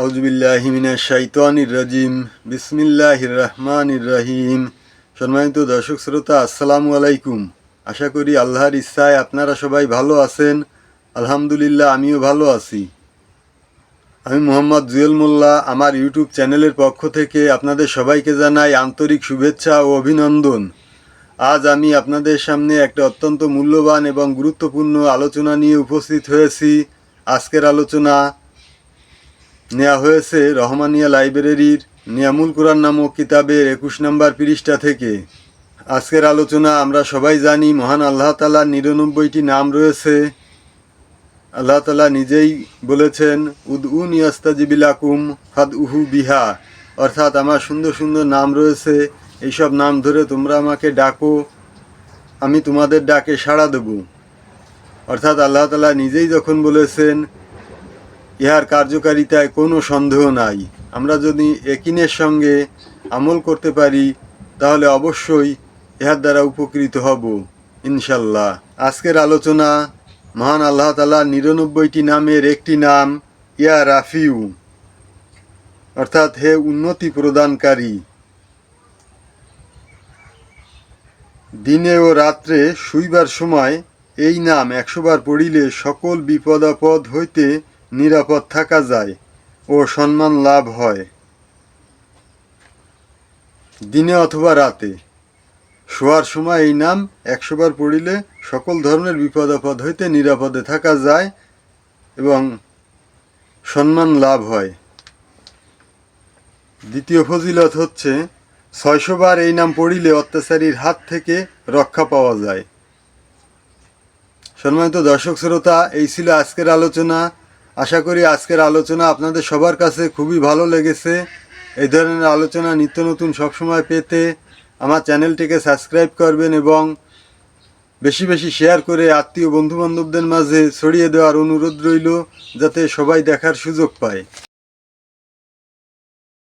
আউযুবিল্লাহি মিনাশ শাইতানির রাজিম। বিসমিল্লাহির রহমানির রহিম। সম্মানিত দর্শক শ্রোতা, আসসালামু আলাইকুম। আশা করি আল্লাহর ইচ্ছায় আপনারা সবাই ভালো আছেন। আলহামদুলিল্লাহ, আমিও ভালো আছি। আমি মোহাম্মদ জুয়েল মোল্লা। আমার ইউটিউব চ্যানেলের পক্ষ থেকে আপনাদের সবাইকে জানাই আন্তরিক শুভেচ্ছা ও অভিনন্দন। আজ আমি আপনাদের সামনে একটা অত্যন্ত মূল্যবান এবং গুরুত্বপূর্ণ আলোচনা নিয়ে উপস্থিত হয়েছি। আজকের আলোচনা নেওয়া হয়েছে রহমানিয়া লাইব্রেরির নিয়ামুল কুরআন নামক কিতাবের 21 নম্বর পৃষ্ঠা থেকে। আজকের আলোচনা আমরা সবাই জানি, মহান আল্লাহ তাআলার 99টি নাম রয়েছে। আল্লাহ তাআলা নিজেই বলেছেন, উদউনি আস্তাজিব লাকুম ফাদউহু বিহা, অর্থাৎ আমার সুন্দর সুন্দর নাম রয়েছে, এইসব নাম ধরে তোমরা আমাকে ডাকো, আমি তোমাদের ডাকে সাড়া দেব। অর্থাৎ আল্লাহ তাআলা নিজেই যখন বলেছেন, ইহার কার্যকারিতায় কোনো সন্দেহ নাই। আমরা যদি ইয়াকিনের সঙ্গে আমল করতে পারি তাহলে অবশ্যই ইহার দ্বারা উপকৃত হব ইনশাল্লাহ। আজকের আলোচনা মহান আল্লাহ তাআলার 99টি নামের একটি নাম ইয়া রাফিউ, অর্থাৎ হে উন্নতি প্রদানকারী। দিনে ও রাত্রে শুইবার সময় এই নাম 100 বার পড়িলে সকল বিপদ আপদ হইতে নিরাপদ থাকা যায় ও সম্মান লাভ হয়। দিনে অথবা রাতে শোয়ার সময় এই নাম 100 বার পড়িলে সকল ধরনের বিপদ আপদ হইতে নিরাপদে থাকা যায় এবং সম্মান লাভ হয়। দ্বিতীয় ফজিলত হচ্ছে 600 বার এই নাম পড়িলে অত্যাচারীর হাত থেকে রক্ষা পাওয়া যায়। সম্মানিত দর্শক শ্রোতা, এই ছিল আজকের আলোচনা। আশা করি আজকের আলোচনা আপনাদের সবার কাছে খুবই ভালো লেগেছে। এই ধরনের আলোচনা নিত্য নতুন সবসময় পেতে আমার চ্যানেলটিকে সাবস্ক্রাইব করবেন এবং বেশি বেশি শেয়ার করে আত্মীয় বন্ধুবান্ধবদের মাঝে ছড়িয়ে দেওয়ার অনুরোধ রইল, যাতে সবাই দেখার সুযোগ পায়।